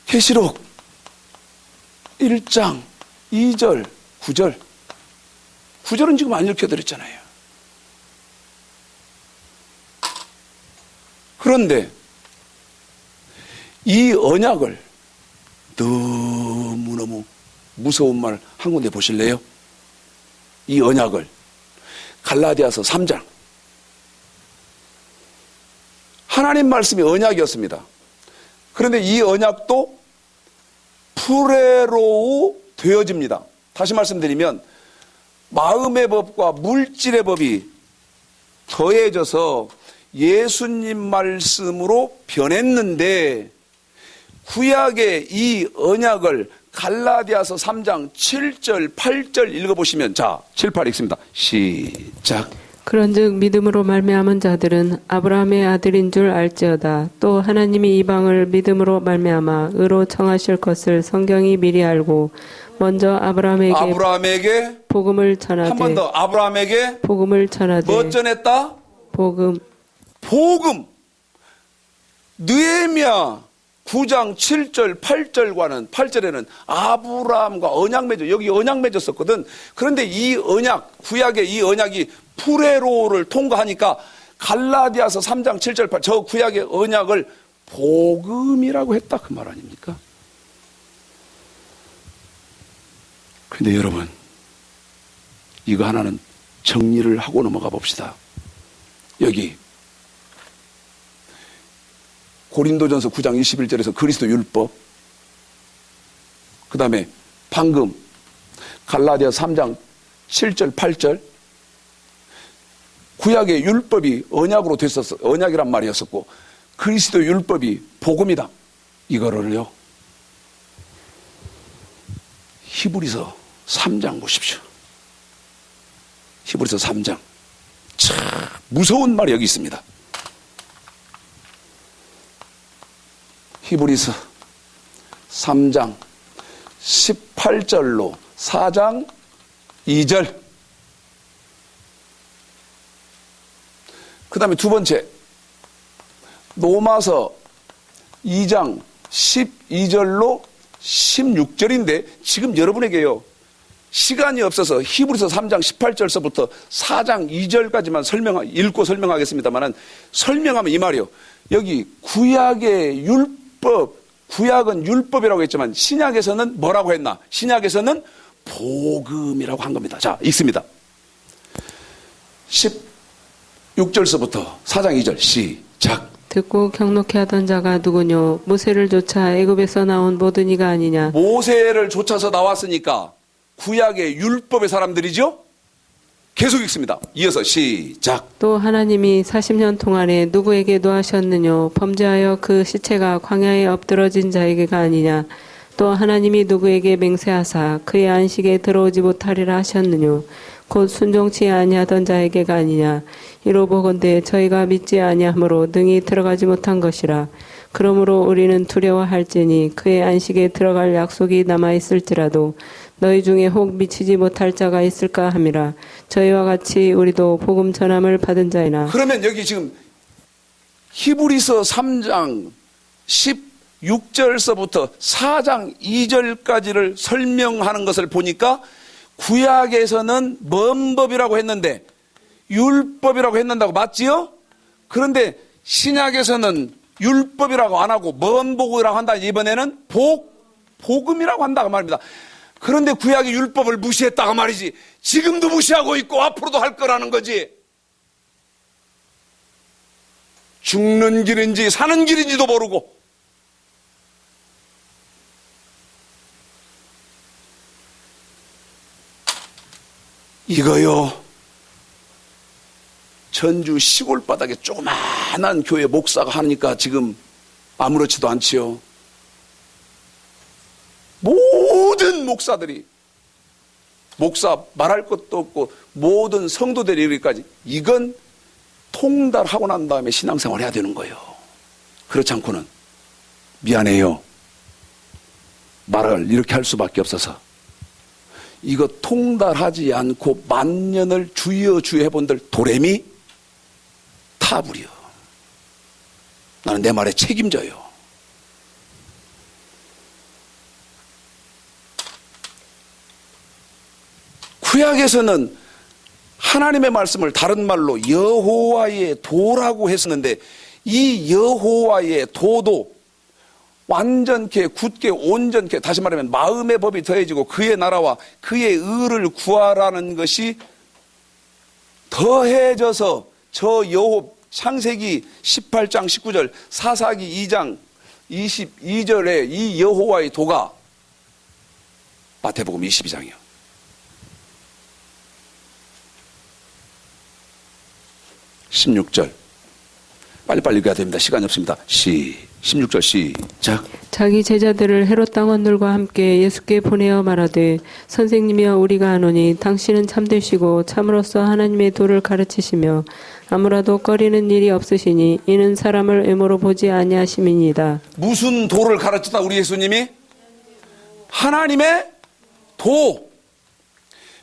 계시록 1장 2절 9절 9절은 지금 안 읽혀드렸잖아요. 그런데 이 언약을, 너무너무 무서운 말 한 군데 보실래요? 이 언약을 갈라디아서 3장, 하나님 말씀이 언약이었습니다. 그런데 이 언약도 프레로우 되어집니다. 다시 말씀드리면 마음의 법과 물질의 법이 더해져서 예수님 말씀으로 변했는데, 구약의 이 언약을 갈라디아서 3장 7절 8절 읽어보시면, 자 7, 8 읽습니다. 시작. 그런즉 믿음으로 말미암은 자들은 아브라함의 아들인 줄 알지어다. 또 하나님이 이방을 믿음으로 말미암아 의로 청하실 것을 성경이 미리 알고 먼저 아브라함에게 복음을 전하되, 한 번 더, 아브라함에게 복음을 전하되. 뭐 전했다? 복음. 느헤미야 9장 7절 8절에는 아브라함과 언약 맺어, 여기 언약 맺었었거든. 그런데 이 언약, 구약의 이 언약이 프레로를 통과하니까 갈라디아서 3장 7절 8, 저 구약의 언약을 복음이라고 했다 그 말 아닙니까? 그런데 여러분, 이거 하나는 정리를 하고 넘어가 봅시다. 여기 고린도전서 9장 21절에서 그리스도 율법, 그 다음에 방금 갈라디아 3장 7절 8절, 구약의 율법이 언약으로 됐었어, 언약이란 말이었었고 그리스도 율법이 복음이다. 이거를요, 히브리서 3장 보십시오. 히브리서 3장. 참 무서운 말이 여기 있습니다. 히브리서 3장 18절로 4장 2절. 그 다음에 두 번째, 로마서 2장 12절로 16절인데 지금 여러분에게요, 시간이 없어서 히브리서 3장 18절서부터 4장 2절까지만 읽고 설명하겠습니다만, 설명하면 이 말이요, 여기 구약의 율법, 구약은 율법이라고 했지만 신약에서는 뭐라고 했나? 신약에서는 복음이라고 한 겁니다. 자, 읽습니다. 16절서부터 4장 2절 시작. 듣고 경록케 하던 자가 누구뇨? 모세를 쫓아 애굽에서 나온 모든 이가 아니냐? 모세를 쫓아서 나왔으니까 구약의 율법의 사람들이죠? 계속 읽습니다. 이어서 시작. 또 하나님이 40년 동안에 누구에게 노하셨느뇨? 범죄하여 그 시체가 광야에 엎드러진 자에게가 아니냐? 또 하나님이 누구에게 맹세하사 그의 안식에 들어오지 못하리라 하셨느뇨? 곧 순종치 아니하던 자에게가 아니냐? 이로 보건대 저희가 믿지 아니하므로 능히 들어가지 못한 것이라. 그러므로 우리는 두려워할지니 그의 안식에 들어갈 약속이 남아있을지라도 너희 중에 혹 미치지 못할 자가 있을까 함이라. 저희와 같이 우리도 복음 전함을 받은 자이나. 그러면 여기 지금 히브리서 3장 16절서부터 4장 2절까지를 설명하는 것을 보니까 구약에서는 뭔 법이라고 했는데 율법이라고 했는다고 맞지요? 그런데 신약에서는 율법이라고 안 하고 뭔 복이라고 한다. 이번에는 복음이라고 한다고 말입니다. 그런데 구약의 율법을 무시했다고 말이지. 지금도 무시하고 있고 앞으로도 할 거라는 거지. 죽는 길인지 사는 길인지도 모르고. 이거요, 전주 시골 바닥에 조그마한 교회 목사가 하니까 지금 아무렇지도 않지요. 모든 목사들이, 목사 말할 것도 없고 모든 성도들이 이르기까지 이건 통달하고 난 다음에 신앙생활 해야 되는 거예요. 그렇지 않고는 미안해요, 말을 이렇게 할 수밖에 없어서. 이거 통달하지 않고 만년을 주여 해본들 도래미 타부려. 나는 내 말에 책임져요. 구약에서는 하나님의 말씀을 다른 말로 여호와의 도라고 했었는데 이 여호와의 도도 완전케 굳게 온전케, 다시 말하면 마음의 법이 더해지고 그의 나라와 그의 의를 구하라는 것이 더해져서 창세기 18장 19절, 사사기 2장 22절에 이 여호와의 도가 마태복음 22장이요. (16절) 빨리빨리 읽어야 됩니다. 시간이 없습니다. 16절 시작. 자기 제자들을 헤롯 당원들과 함께 예수께 보내어 말하되 선생님이여 우리가 아노니 당신은 참되시고 참으로서 하나님의 도를 가르치시며 아무라도 꺼리는 일이 없으시니 이는 사람을 외모로 보지 아니하심이니이다. 무슨 도를 가르쳤다 우리 예수님이? 하나님의 도.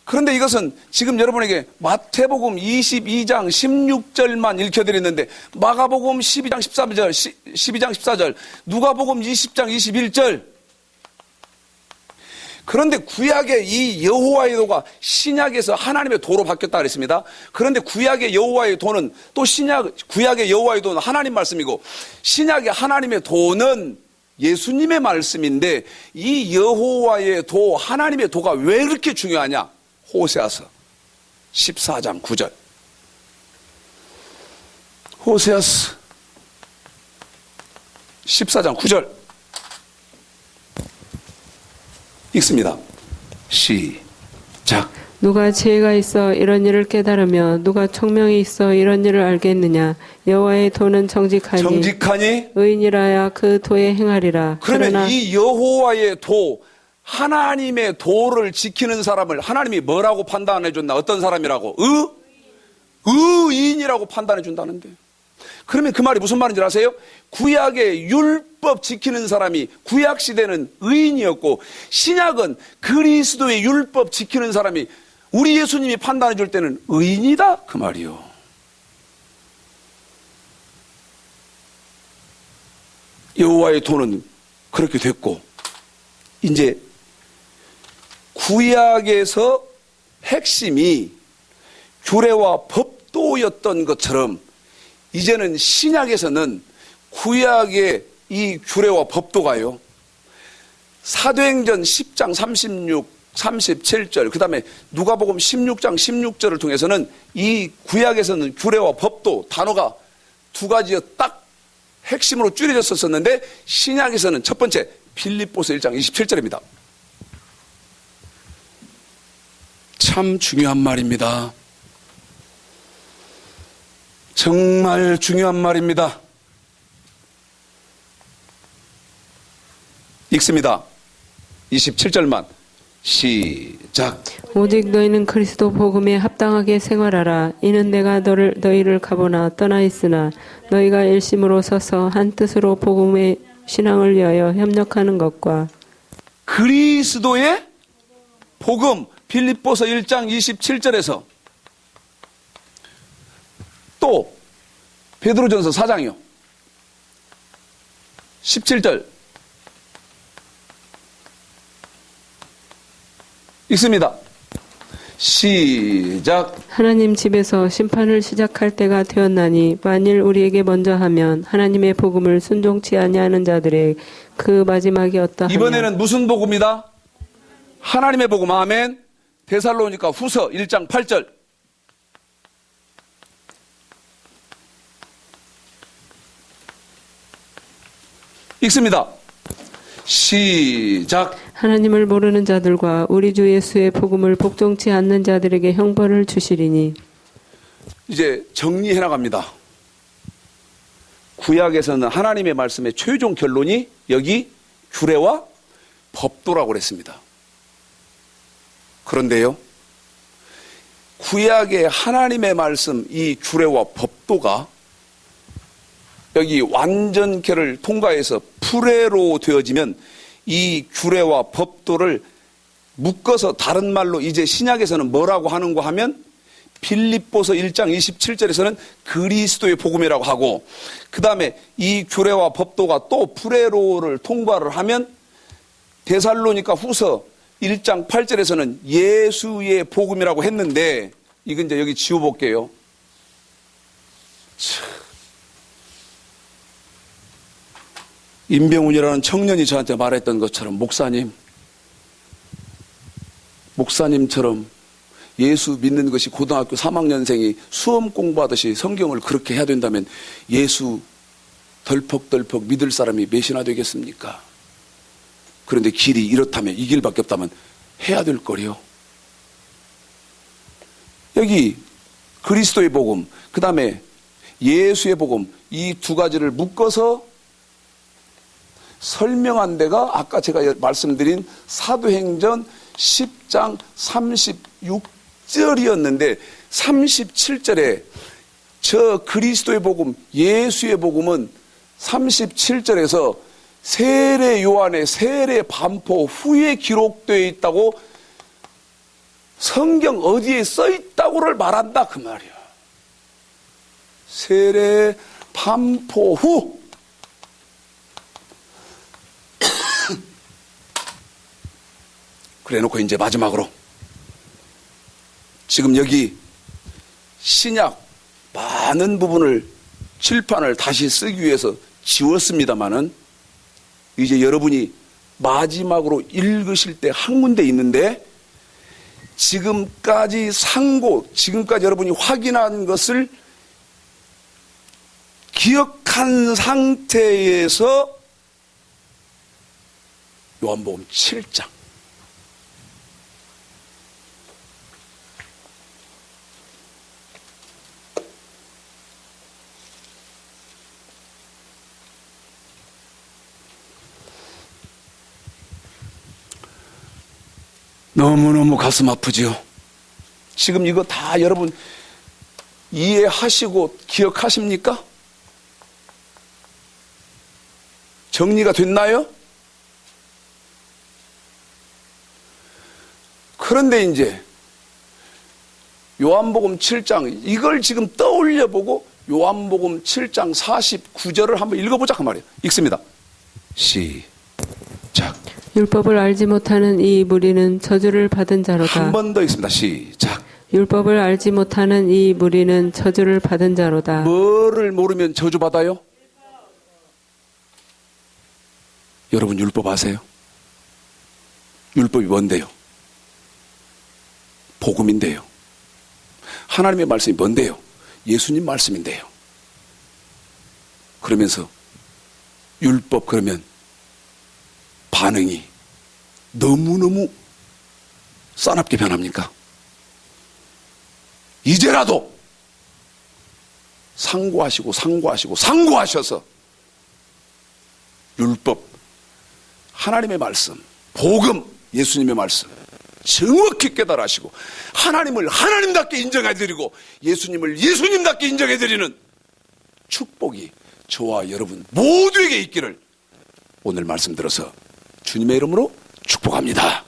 그런데 이것은 지금 여러분에게 마태복음 22장 16절만 읽혀드렸는데 마가복음 12장 13절, 12장 14절, 누가복음 20장 21절. 그런데 구약의 이 여호와의 도가 신약에서 하나님의 도로 바뀌었다 그랬습니다. 그런데 구약의 여호와의 도는 또 구약의 여호와의 도는 하나님 말씀이고 신약의 하나님의 도는 예수님의 말씀인데 이 여호와의 도, 하나님의 도가 왜 그렇게 중요하냐? 호세아서 14장 9절. 호세아서 14장 9절 읽습니다. 시작. 누가 지혜가 있어 이런 일을 깨달으며 누가 총명이 있어 이런 일을 알겠느냐? 여호와의 도는 정직하니 의인이라야 그 도에 행하리라. 그러면 이 여호와의 도, 하나님의 도를 지키는 사람을 하나님이 뭐라고 판단해 줬나? 어떤 사람이라고? 의인이라고 판단해 준다는데. 그러면 그 말이 무슨 말인지 아세요? 구약의 율법 지키는 사람이 구약 시대는 의인이었고 신약은 그리스도의 율법 지키는 사람이 우리 예수님이 판단해 줄 때는 의인이다 그 말이요. 여호와의 도는 그렇게 됐고 이제 구약에서 핵심이 규례와 법도였던 것처럼 이제는 신약에서는 구약의 이 규례와 법도가요, 사도행전 10장 36, 37절, 그 다음에 누가복음 16장 16절을 통해서는 이 구약에서는 규례와 법도 단어가 두 가지가 딱 핵심으로 줄여졌었는데 신약에서는 첫 번째 빌립보서 1장 27절입니다. 참 중요한 말입니다. 정말 중요한 말입니다. 읽습니다. 27절만 시작. 오직 너희는 그리스도 복음에 합당하게 생활하라. 이는 내가 너희를 가보나 떠나 있으나 너희가 일심으로 서서 한 뜻으로 복음의 신앙을 위하여 협력하는 것과 그리스도의 복음 빌립보서 1장 27절에서 또 베드로전서 4장이요. 17절 읽습니다. 시작. 하나님 집에서 심판을 시작할 때가 되었나니 만일 우리에게 먼저 하면 하나님의 복음을 순종치 아니하는 자들의 그 마지막이 어떠하냐. 이번에는 무슨 복음이다? 하나님의 복음. 아멘. 데살로니가 후서 1장 8절 읽습니다. 시작. 하나님을 모르는 자들과 우리 주 예수의 복음을 복종치 않는 자들에게 형벌을 주시리니. 이제 정리해 나갑니다. 구약에서는 하나님의 말씀의 최종 결론이 여기 규례와 법도라고 그랬습니다. 그런데요, 구약의 하나님의 말씀 이 규례와 법도가 여기 완전케를 통과해서 프레로 되어지면 이 규례와 법도를 묶어서 다른 말로 이제 신약에서는 뭐라고 하는가 하면 빌립보서 1장 27절에서는 그리스도의 복음이라고 하고, 그 다음에 이 규례와 법도가 또 프레로를 통과를 하면 데살로니가 후서 1장 8절에서는 예수의 복음이라고 했는데, 이건 이제 여기 지워볼게요. 임병훈이라는 청년이 저한테 말했던 것처럼, 목사님처럼 예수 믿는 것이 고등학교 3학년생이 수험 공부하듯이 성경을 그렇게 해야 된다면 예수 덜컥덜컥 믿을 사람이 몇이나 되겠습니까? 그런데 길이 이렇다면, 이 길밖에 없다면 해야 될 거리요. 여기 그리스도의 복음, 그 다음에 예수의 복음, 이 두 가지를 묶어서 설명한 데가 아까 제가 말씀드린 사도행전 10장 36절이었는데 37절에 저 그리스도의 복음, 예수의 복음은 37절에서 세례 요한의 세례 반포 후에 기록되어 있다고, 성경 어디에 써 있다고를 말한다 그 말이야. 세례 반포 후. 그래 놓고 이제 마지막으로 지금 여기 신약 많은 부분을 칠판을 다시 쓰기 위해서 지웠습니다마는 이제 여러분이 마지막으로 읽으실 때 한 군데 있는데, 지금까지 지금까지 여러분이 확인한 것을 기억한 상태에서 요한복음 7장 너무너무 가슴 아프지요. 지금 이거 다 여러분 이해하시고 기억하십니까? 정리가 됐나요? 그런데 이제 요한복음 7장 이걸 지금 떠올려보고 요한복음 7장 49절을 한번 읽어보자 그 말이에요. 읽습니다. 시작. 율법을 알지 못하는 이 무리는 저주를 받은 자로다. 한 번 더 읽습니다. 시작. 율법을 알지 못하는 이 무리는 저주를 받은 자로다. 뭐를 모르면 저주받아요? 여러분 율법 아세요? 율법이 뭔데요? 복음인데요. 하나님의 말씀이 뭔데요? 예수님 말씀인데요. 그러면서 율법 그러면 반응이 너무너무 싸납게 변합니까? 이제라도 상고하셔서 율법, 하나님의 말씀, 복음, 예수님의 말씀 정확히 깨달으시고 하나님을 하나님답게 인정해드리고 예수님을 예수님답게 인정해드리는 축복이 저와 여러분 모두에게 있기를 오늘 말씀 들어서 주님의 이름으로 축복합니다.